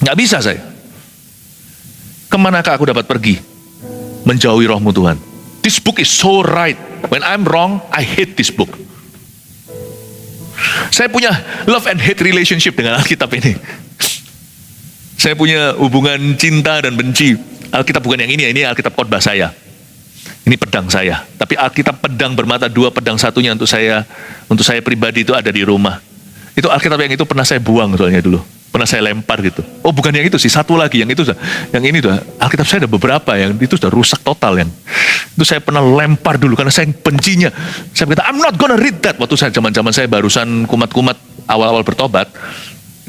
Nggak bisa saya. Kemanakah aku dapat pergi? Menjauhi rohmu Tuhan. This book is so right. When I'm wrong, I hate this book. Saya punya love and hate relationship dengan Alkitab ini. Saya punya hubungan cinta dan benci. Alkitab bukan yang ini Alkitab khotbah saya. Ini pedang saya. Tapi Alkitab pedang bermata dua, pedang satunya untuk saya pribadi itu ada di rumah. Itu Alkitab yang itu pernah saya buang soalnya dulu. Pernah saya lempar gitu. Oh bukan yang itu sih, satu lagi. Yang ini tuh Alkitab saya ada beberapa yang itu sudah rusak total yang. Itu saya pernah lempar dulu karena saya bencinya. Saya berkata, I'm not gonna read that. Waktu saya zaman saya barusan kumat-kumat awal-awal bertobat.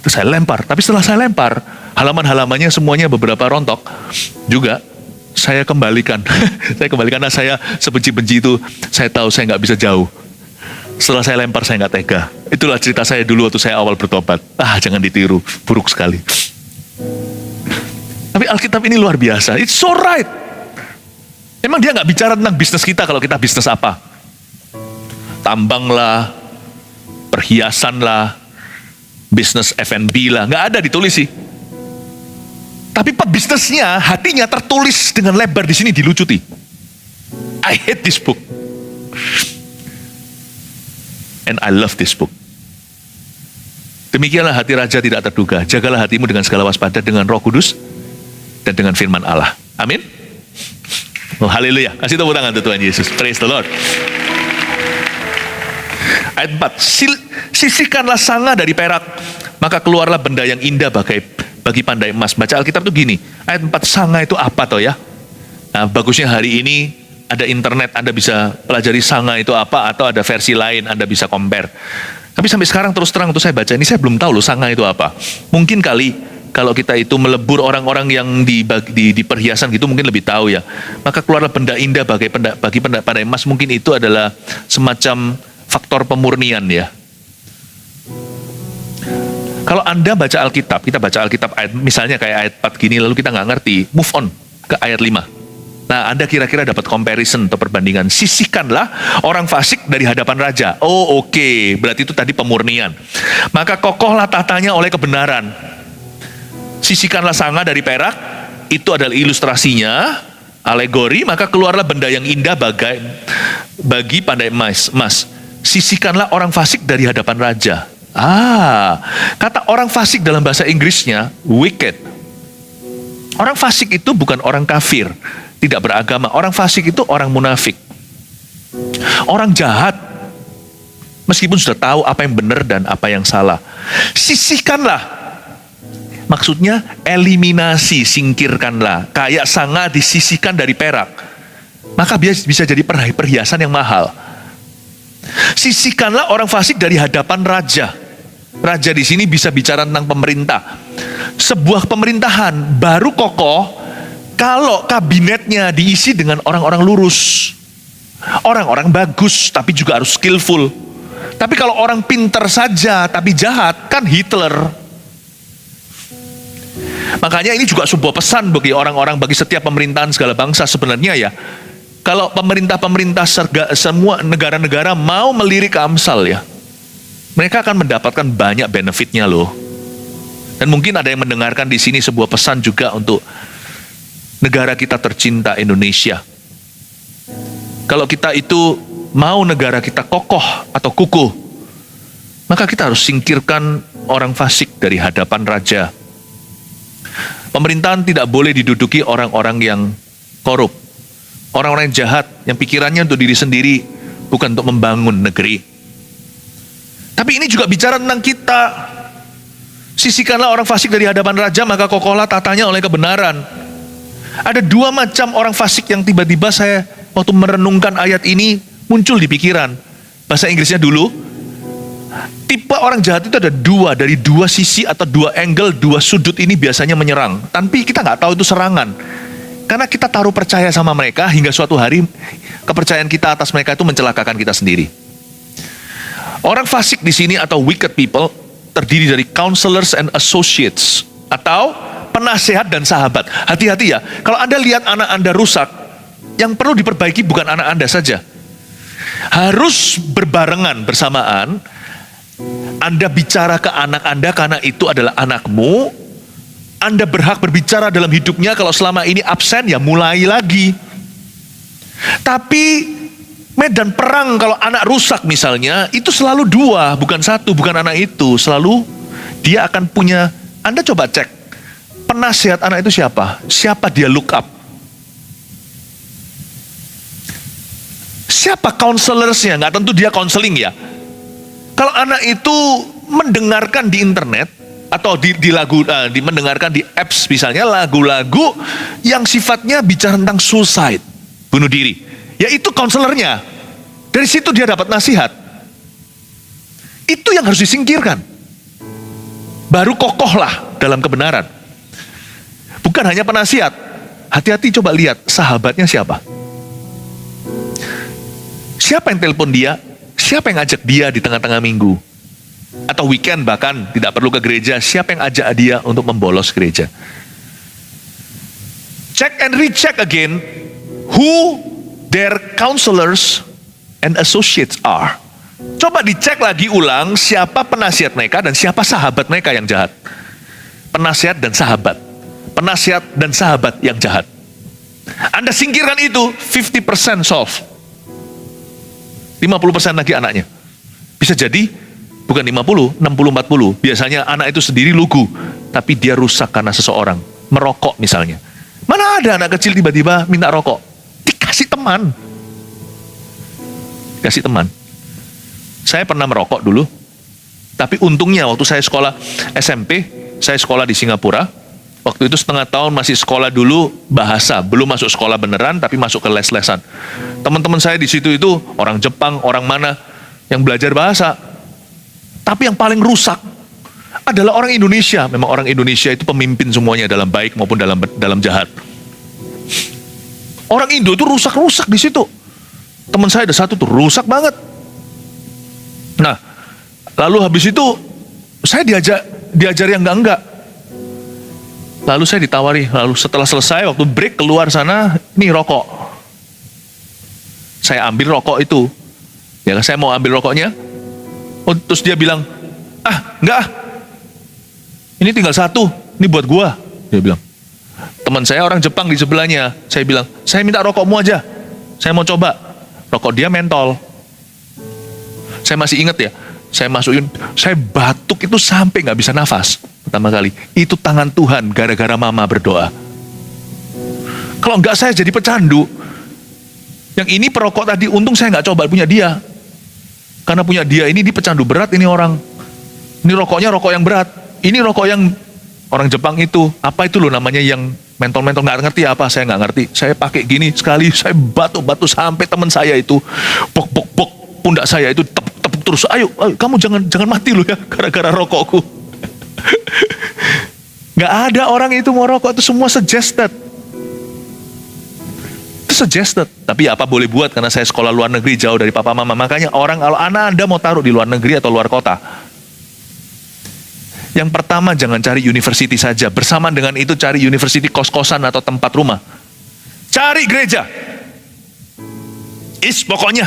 Itu saya lempar, tapi setelah saya lempar, halaman-halamannya semuanya beberapa rontok. Juga, saya kembalikan. Saya kembalikan karena saya sebenci-benci itu, saya tahu saya nggak bisa jauh. Setelah saya lempar, saya nggak tega. Itulah cerita saya dulu waktu saya awal bertobat. Jangan ditiru, buruk sekali. Tapi Alkitab ini luar biasa. It's so right. Emang dia nggak bicara tentang bisnis kita kalau kita bisnis apa? Tambang lah, perhiasan lah, bisnis F&B lah, nggak ada ditulis sih. Tapi pebisnisnya, hatinya tertulis dengan lebar di sini, dilucuti. I hate this book. And I love this book. Demikianlah hati raja tidak terduga. Jagalah hatimu dengan segala waspada, dengan Roh Kudus dan dengan firman Allah. Amin. Oh haleluya. Kasih tepuk tangan untuk Tuhan Yesus. Praise the Lord. Ayat 4, sisihkanlah sanga dari perak, maka keluarlah benda yang indah bagi pandai emas. Baca Alkitab tuh gini, ayat 4, sanga itu apa toh ya? Nah, bagusnya hari ini ada internet, Anda bisa pelajari sanga itu apa, atau ada versi lain, Anda bisa compare. Tapi sampai sekarang terus terang untuk saya baca ini, saya belum tahu loh sanga itu apa. Mungkin kali kalau kita itu melebur orang-orang yang di perhiasan gitu mungkin lebih tahu ya. Maka keluarlah benda indah bagi pandai emas, mungkin itu adalah semacam faktor pemurnian ya. Kalau Anda baca Alkitab, kita baca Alkitab ayat, misalnya kayak ayat 4 gini, lalu kita nggak ngerti, move on ke ayat 5. Nah, Anda kira-kira dapat comparison atau perbandingan. Sisihkanlah orang fasik dari hadapan raja. Oh, oke. Berarti itu tadi pemurnian. Maka kokohlah tahtanya oleh kebenaran. Sisihkanlah sanga dari perak. Itu adalah ilustrasinya, alegori. Maka keluarlah benda yang indah bagi pandai emas. Sisihkanlah orang fasik dari hadapan raja. Kata orang fasik dalam bahasa Inggrisnya wicked. Orang fasik itu bukan orang kafir, tidak beragama. Orang fasik itu orang munafik, orang jahat, meskipun sudah tahu apa yang benar dan apa yang salah. Sisihkanlah, maksudnya eliminasi, singkirkanlah. Kayak sanga disisihkan dari perak, maka bisa jadi perhiasan yang mahal. Sisihkanlah orang fasik dari hadapan raja. Raja di sini bisa bicara tentang pemerintah. Sebuah pemerintahan baru kokoh kalau kabinetnya diisi dengan orang-orang lurus, orang-orang bagus, tapi juga harus skillful. Tapi kalau orang pinter saja tapi jahat, kan Hitler. Makanya ini juga sebuah pesan bagi orang-orang, bagi setiap pemerintahan segala bangsa sebenarnya ya. Kalau pemerintah-pemerintah semua negara-negara mau melirik Amsal ya, mereka akan mendapatkan banyak benefitnya loh. Dan mungkin ada yang mendengarkan di sini sebuah pesan juga untuk negara kita tercinta Indonesia. Kalau kita itu mau negara kita kokoh atau kukuh, maka kita harus singkirkan orang fasik dari hadapan raja. Pemerintahan tidak boleh diduduki orang-orang yang korup, orang-orang yang jahat, yang pikirannya untuk diri sendiri, bukan untuk membangun negeri. Tapi ini juga bicara tentang kita. Sisihkanlah orang fasik dari hadapan raja, maka kokohlah tahtanya oleh kebenaran. Ada dua macam orang fasik yang tiba-tiba saya waktu merenungkan ayat ini muncul di pikiran. Bahasa Inggrisnya dulu, tipe orang jahat itu ada dua, dari dua sisi atau dua angle, dua sudut ini biasanya menyerang. Tapi kita nggak tahu itu serangan. Karena kita taruh percaya sama mereka hingga suatu hari kepercayaan kita atas mereka itu mencelakakan kita sendiri. Orang fasik di sini atau wicked people terdiri dari counselors and associates atau penasehat dan sahabat. Hati-hati ya, kalau Anda lihat anak Anda rusak, yang perlu diperbaiki bukan anak Anda saja. Harus berbarengan, bersamaan. Anda bicara ke anak Anda karena itu adalah anakmu. Anda berhak berbicara dalam hidupnya. Kalau selama ini absen, ya mulai lagi. Tapi medan perang kalau anak rusak misalnya, itu selalu dua, bukan satu, bukan anak itu. Selalu dia akan punya, Anda coba cek, penasehat anak itu siapa? Siapa dia look up? Siapa counselorsnya? Nggak tentu dia counseling ya. Kalau anak itu mendengarkan di internet, atau mendengarkan di apps misalnya, lagu-lagu yang sifatnya bicara tentang suicide, bunuh diri. Ya itu konselornya. Dari situ dia dapat nasihat. Itu yang harus disingkirkan. Baru kokohlah dalam kebenaran. Bukan hanya penasihat. Hati-hati coba lihat sahabatnya siapa. Siapa yang telepon dia? Siapa yang ajak dia di tengah-tengah minggu? Atau weekend bahkan tidak perlu ke gereja. Siapa yang ajak dia untuk membolos gereja? Check and recheck again. Who their counselors and associates are. Coba dicek lagi ulang siapa penasihat mereka dan siapa sahabat mereka yang jahat. Penasihat dan sahabat. Penasihat dan sahabat yang jahat. Anda singkirkan itu, 50% solve. 50% lagi anaknya. Bisa jadi bukan 50, 60, 40. Biasanya anak itu sendiri lugu, tapi dia rusak karena seseorang. Merokok misalnya. Mana ada anak kecil tiba-tiba minta rokok? Kasih teman. Kasih teman. Saya pernah merokok dulu. Tapi untungnya waktu saya sekolah SMP, saya sekolah di Singapura. Waktu itu setengah tahun masih sekolah dulu bahasa, belum masuk sekolah beneran, tapi masuk ke les-lesan. Teman-teman saya di situ itu orang Jepang, orang mana yang belajar bahasa. Tapi yang paling rusak adalah orang Indonesia. Memang orang Indonesia itu pemimpin semuanya dalam baik maupun dalam jahat. Orang Indo itu rusak-rusak di situ. Teman saya ada satu tuh rusak banget. Nah, lalu habis itu saya diajar yang enggak. Lalu saya ditawari, lalu setelah selesai waktu break keluar sana, nih rokok. Saya ambil rokok itu. Ya, saya mau ambil rokoknya. Oh, terus dia bilang, enggak ah. Ini tinggal satu, ini buat gua. Dia bilang. Teman saya orang Jepang di sebelahnya. Saya bilang, saya minta rokokmu aja. Saya mau coba. Rokok dia mentol. Saya masih ingat ya, saya masukin, saya batuk itu sampai nggak bisa nafas. Pertama kali, itu tangan Tuhan gara-gara mama berdoa. Kalau nggak saya jadi pecandu. Yang ini perokok tadi, untung saya nggak coba punya dia. Karena punya dia ini pecandu berat ini orang. Ini rokoknya rokok yang berat. Ini rokok yang orang Jepang itu. Apa itu loh namanya yang mentol-mentol, nggak ngerti apa, saya nggak ngerti. Saya pakai gini sekali, saya batuk-batuk sampai teman saya itu pok pundak saya itu tepuk terus. Ayo, kamu jangan mati loh ya gara-gara rokokku. Nggak ada orang itu mau rokok, itu semua suggested. Itu suggested. Tapi apa boleh buat, karena saya sekolah luar negeri jauh dari papa mama. Makanya orang, kalau anak Anda mau taruh di luar negeri atau luar kota, yang pertama jangan cari university saja. Bersamaan dengan itu cari university kos-kosan atau tempat rumah. Cari gereja. Pokoknya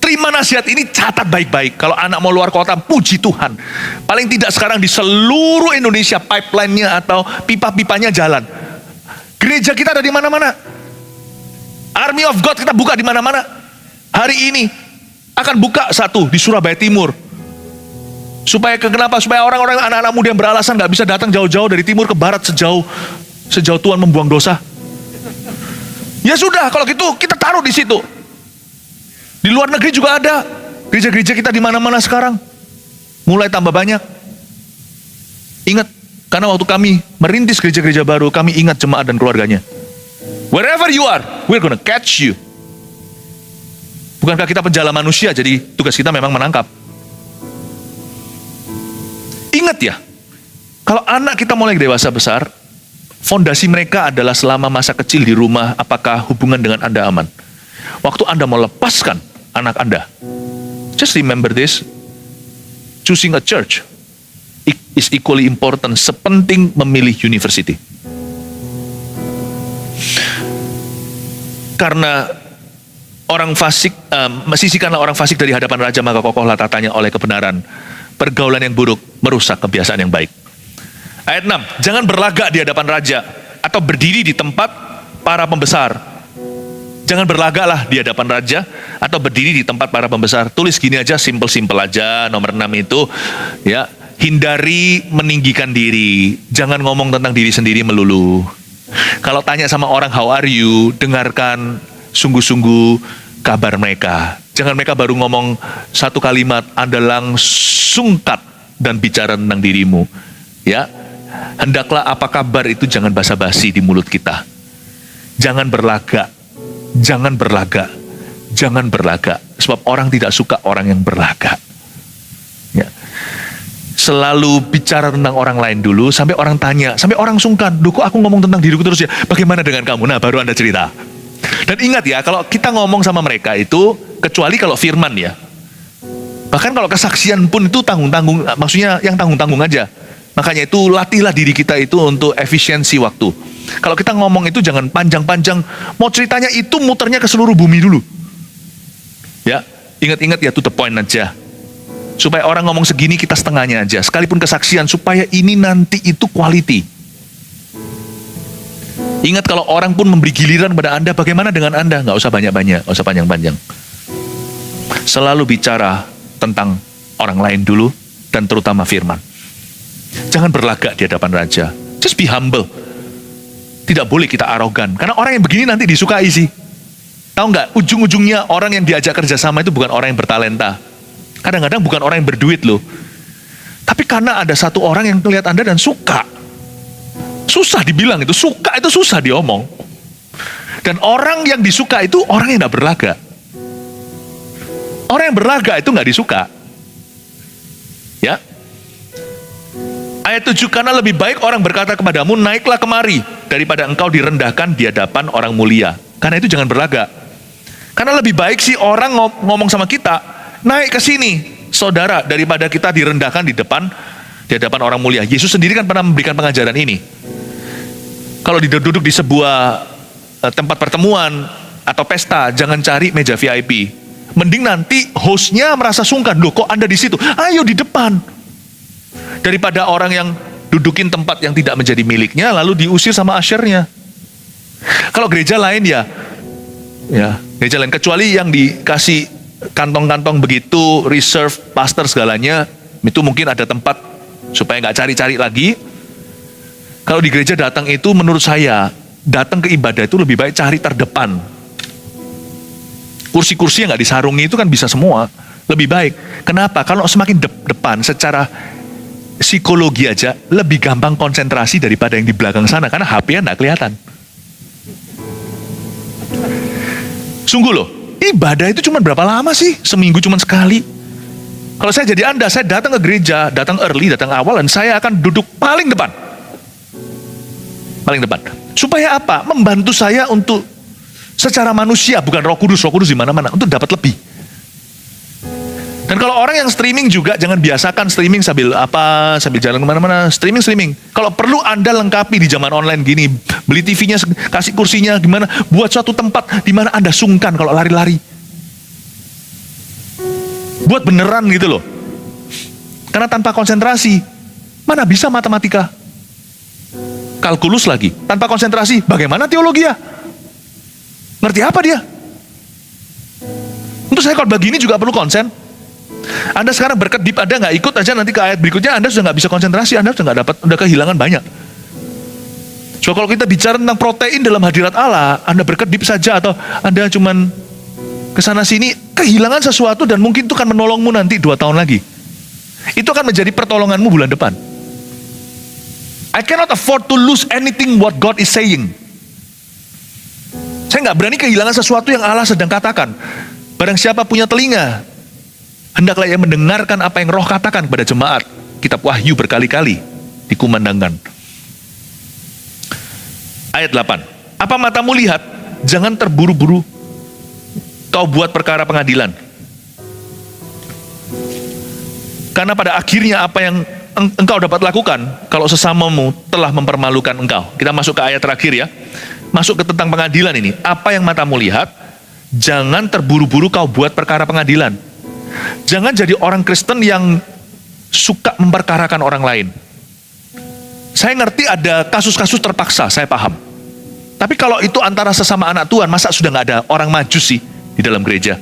terima nasihat ini, catat baik-baik. Kalau anak mau luar kota, puji Tuhan. Paling tidak sekarang di seluruh Indonesia pipeline-nya atau pipa-pipanya jalan. Gereja kita ada di mana-mana. Army of God kita buka di mana-mana. Hari ini akan buka satu di Surabaya Timur. Kenapa? Supaya orang-orang, anak-anak muda yang beralasan nggak bisa datang jauh-jauh dari timur ke barat sejauh Tuhan membuang dosa. Ya sudah, kalau gitu kita taruh di situ. Di luar negeri juga ada gereja-gereja kita di mana-mana sekarang. Mulai tambah banyak. Ingat, karena waktu kami merintis gereja-gereja baru, kami ingat jemaat dan keluarganya. Wherever you are, we're gonna catch you. Bukankah kita penjala manusia, jadi tugas kita memang menangkap. Ingat ya, kalau anak kita mulai dewasa besar, fondasi mereka adalah selama masa kecil di rumah, apakah hubungan dengan Anda aman. Waktu Anda mau lepaskan anak Anda, just remember this, choosing a church is equally important, sepenting memilih university. Karena orang fasik, sisihkanlah orang fasik dari hadapan raja, maka kokohlah tatanya oleh kebenaran. Pergaulan yang buruk merusak kebiasaan yang baik. Ayat 6, jangan berlagak di hadapan raja atau berdiri di tempat para pembesar. Jangan berlagaklah di hadapan raja atau berdiri di tempat para pembesar. Tulis gini aja, simple aja, nomor 6 itu ya, hindari meninggikan diri. Jangan ngomong tentang diri sendiri melulu. Kalau tanya sama orang how are you, dengarkan sungguh-sungguh kabar mereka. Jangan mereka baru ngomong satu kalimat, Anda langsung cut dan bicara tentang dirimu. Ya, hendaklah apa kabar itu jangan basa-basi di mulut kita. Jangan berlagak, jangan berlagak, jangan berlagak. Sebab orang tidak suka orang yang berlagak. Ya. Selalu bicara tentang orang lain dulu, sampai orang tanya, sampai orang sungkan, duh kok aku ngomong tentang diriku terus ya, bagaimana dengan kamu? Nah, baru Anda cerita. Dan ingat ya, kalau kita ngomong sama mereka itu, kecuali kalau firman ya. Bahkan kalau kesaksian pun itu tanggung-tanggung, maksudnya yang tanggung-tanggung aja. Makanya itu latihlah diri kita itu untuk efisiensi waktu. Kalau kita ngomong itu jangan panjang-panjang, mau ceritanya itu muternya ke seluruh bumi dulu. Ya, ingat-ingat ya, to the point aja. Supaya orang ngomong segini, kita setengahnya aja. Sekalipun kesaksian, supaya ini nanti itu quality. Ingat, kalau orang pun memberi giliran pada Anda, bagaimana dengan Anda? Nggak usah banyak-banyak, nggak usah panjang-panjang. Selalu bicara tentang orang lain dulu, dan terutama firman. Jangan berlagak di hadapan raja. Just be humble. Tidak boleh kita arogan. Karena orang yang begini nanti disukai sih. Tahu nggak, ujung-ujungnya orang yang diajak kerjasama itu bukan orang yang bertalenta. Kadang-kadang bukan orang yang berduit loh. Tapi karena ada satu orang yang melihat Anda dan suka. Susah dibilang itu, suka itu susah diomong. Dan orang yang disuka itu orang yang tidak berlagak. Orang yang berlagak itu nggak disuka. Ya. Ayat 7, karena lebih baik orang berkata kepadamu, naiklah kemari, daripada engkau direndahkan di hadapan orang mulia. Karena itu jangan berlagak. Karena lebih baik sih orang ngomong sama kita, naik ke sini, saudara, daripada kita direndahkan di hadapan orang mulia. Yesus sendiri kan pernah memberikan pengajaran ini. Kalau duduk di sebuah tempat pertemuan atau pesta, jangan cari meja VIP. Mending nanti hostnya merasa sungkan, loh kok Anda di situ? Ayo di depan. Daripada orang yang dudukin tempat yang tidak menjadi miliknya, lalu diusir sama ushernya. Kalau gereja lain ya gereja lain, kecuali yang dikasih kantong-kantong begitu, reserve, pastor segalanya, itu mungkin ada tempat supaya nggak cari-cari lagi. Kalau di gereja datang itu, menurut saya, datang ke ibadah itu lebih baik cari terdepan. Kursi-kursi yang nggak disarungi itu kan bisa semua. Lebih baik. Kenapa? Kalau semakin depan, secara psikologi aja, lebih gampang konsentrasi daripada yang di belakang sana. Karena HP-nya nggak kelihatan. Sungguh loh, ibadah itu cuma berapa lama sih? Seminggu cuma sekali. Kalau saya jadi Anda, saya datang ke gereja, datang early, datang awal, dan saya akan duduk paling depan. Paling depan. Supaya apa? Membantu saya untuk secara manusia, bukan Roh Kudus di mana-mana, untuk dapat lebih. Dan kalau orang yang streaming juga, jangan biasakan streaming sambil jalan kemana-mana, streaming. Kalau perlu Anda lengkapi di zaman online gini, beli TV-nya, kasih kursinya, gimana, buat suatu tempat di mana Anda sungkan kalau lari-lari. Buat beneran gitu loh. Karena tanpa konsentrasi, mana bisa matematika? Kalkulus lagi, tanpa konsentrasi, bagaimana teologi ya? Ngerti apa dia? Untuk saya kalau begini juga perlu konsen. Anda sekarang berkedip, Anda nggak ikut aja, nanti ke ayat berikutnya Anda sudah nggak bisa konsentrasi, Anda sudah nggak dapat, udah kehilangan banyak. So kalau kita bicara tentang protein dalam hadirat Allah, Anda berkedip saja atau Anda cuman kesana sini, kehilangan sesuatu dan mungkin itu akan menolongmu nanti 2 tahun lagi. Itu akan menjadi pertolonganmu bulan depan. I cannot afford to lose anything what God is saying. Saya nggak berani kehilangan sesuatu yang Allah sedang katakan. Barang siapa punya telinga, hendaklah ia mendengarkan apa yang Roh katakan kepada jemaat. Kitab Wahyu berkali-kali dikumandangkan. Ayat 8. Apa matamu lihat? Jangan terburu-buru kau buat perkara pengadilan. Karena pada akhirnya apa yang engkau dapat lakukan kalau sesamamu telah mempermalukan engkau. Kita masuk ke ayat terakhir ya. Masuk ke tentang pengadilan ini. Apa yang matamu lihat? Jangan terburu-buru kau buat perkara pengadilan. Jangan jadi orang Kristen yang suka memperkarakan orang lain. Saya ngerti ada kasus-kasus terpaksa, saya paham. Tapi kalau itu antara sesama anak Tuhan, masa sudah nggak ada orang Majusi di dalam gereja?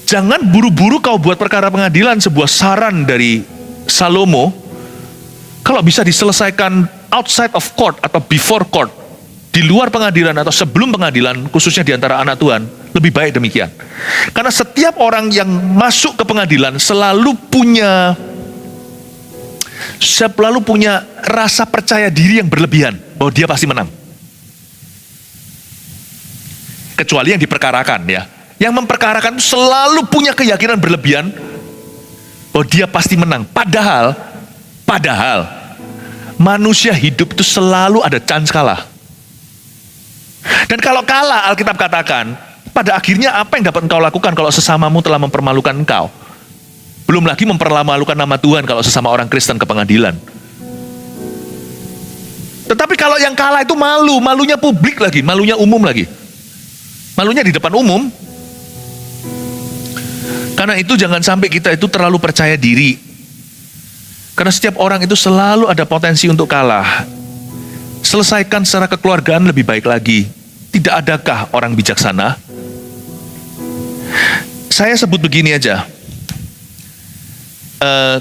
Jangan buru-buru kau buat perkara pengadilan, sebuah saran dari Salomo. Kalau bisa diselesaikan outside of court atau before court, di luar pengadilan atau sebelum pengadilan, khususnya di antara anak Tuhan, lebih baik demikian. Karena setiap orang yang masuk ke pengadilan selalu punya rasa percaya diri yang berlebihan bahwa dia pasti menang. Kecuali yang diperkarakan ya. Yang memperkarakan itu selalu punya keyakinan berlebihan bahwa dia pasti menang. Padahal manusia hidup itu selalu ada chance kalah. Dan kalau kalah, Alkitab katakan, pada akhirnya apa yang dapat engkau lakukan kalau sesamamu telah mempermalukan engkau? Belum lagi mempermalukan nama Tuhan kalau sesama orang Kristen ke pengadilan. Tetapi kalau yang kalah itu malunya publik lagi, malunya umum lagi. Malunya di depan umum. Karena itu jangan sampai kita itu terlalu percaya diri. Karena setiap orang itu selalu ada potensi untuk kalah. Selesaikan secara kekeluargaan lebih baik lagi. Tidak adakah orang bijaksana? Saya sebut begini aja.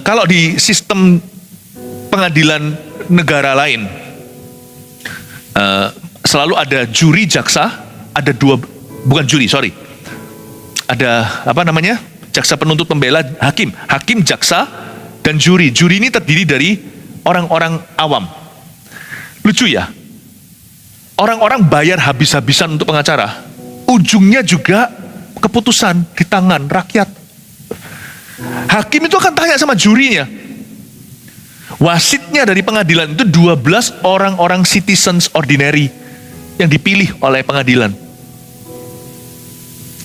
Kalau di sistem pengadilan negara lain, selalu ada juri jaksa, ada jaksa penuntut pembela, hakim jaksa, dan juri. Juri ini terdiri dari orang-orang awam. Lucu ya, orang-orang bayar habis-habisan untuk pengacara, ujungnya juga keputusan di tangan rakyat. Hakim itu akan tanya sama jurinya. Wasitnya dari pengadilan itu 12 orang-orang citizens ordinary yang dipilih oleh pengadilan.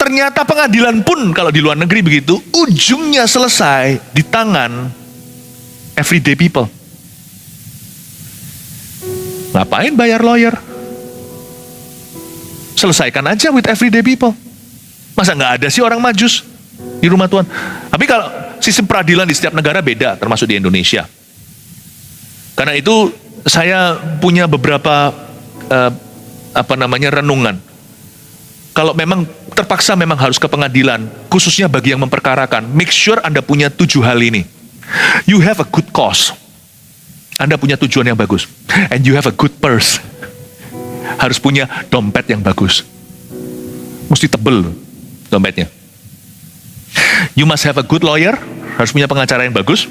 Ternyata pengadilan pun kalau di luar negeri begitu, ujungnya selesai di tangan everyday people. Ngapain bayar lawyer? Selesaikan aja with everyday people. Masa nggak ada sih orang majus di rumah Tuhan? Tapi kalau sistem peradilan di setiap negara beda, termasuk di Indonesia. Karena itu saya punya beberapa renungan. Kalau memang terpaksa memang harus ke pengadilan, khususnya bagi yang memperkarakan, make sure Anda punya 7 hal ini. You have a good cause. Anda punya tujuan yang bagus. And you have a good purse. Harus punya dompet yang bagus. Mesti tebel dompetnya. You must have a good lawyer. Harus punya pengacara yang bagus.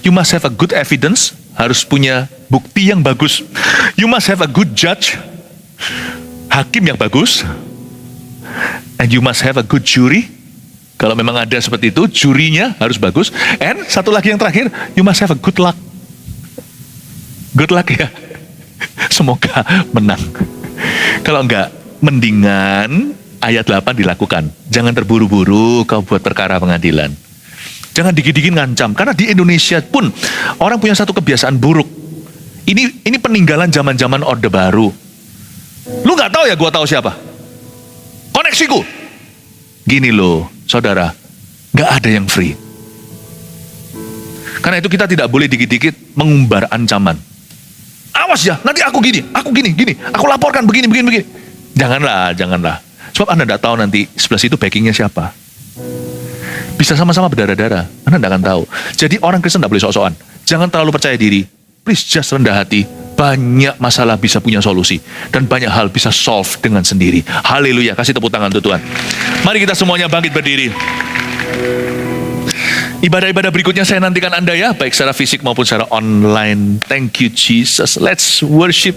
You must have a good evidence. Harus punya bukti yang bagus. You must have a good judge. Hakim yang bagus. And you must have a good jury. Kalau memang ada seperti itu, jurinya harus bagus. And satu lagi yang terakhir, you must have a good luck. Good luck ya. Semoga menang. Kalau enggak, mendingan ayat 8 dilakukan. Jangan terburu-buru kau buat perkara pengadilan. Jangan dikit-dikit ngancam. Karena di Indonesia pun orang punya satu kebiasaan buruk. Ini peninggalan zaman-zaman Orde Baru. Lu nggak tahu ya, gua tahu siapa. Koneksiku. Gini loh, saudara, nggak ada yang free. Karena itu kita tidak boleh dikit-dikit mengumbar ancaman. Awas ya, nanti aku gini, aku laporkan begini. Janganlah. Sebab Anda tidak tahu nanti sebelah situ backingnya siapa. Bisa sama-sama berdarah-darah, Anda tidak akan tahu. Jadi orang Kristen tidak boleh sok-sokan. Jangan terlalu percaya diri. Please just rendah hati. Banyak masalah bisa punya solusi. Dan banyak hal bisa solve dengan sendiri. Haleluya, kasih tepuk tangan untuk Tuhan. Mari kita semuanya bangkit berdiri. Ibadah-ibadah berikutnya saya nantikan Anda ya, baik secara fisik maupun secara online. Thank you Jesus. Let's worship.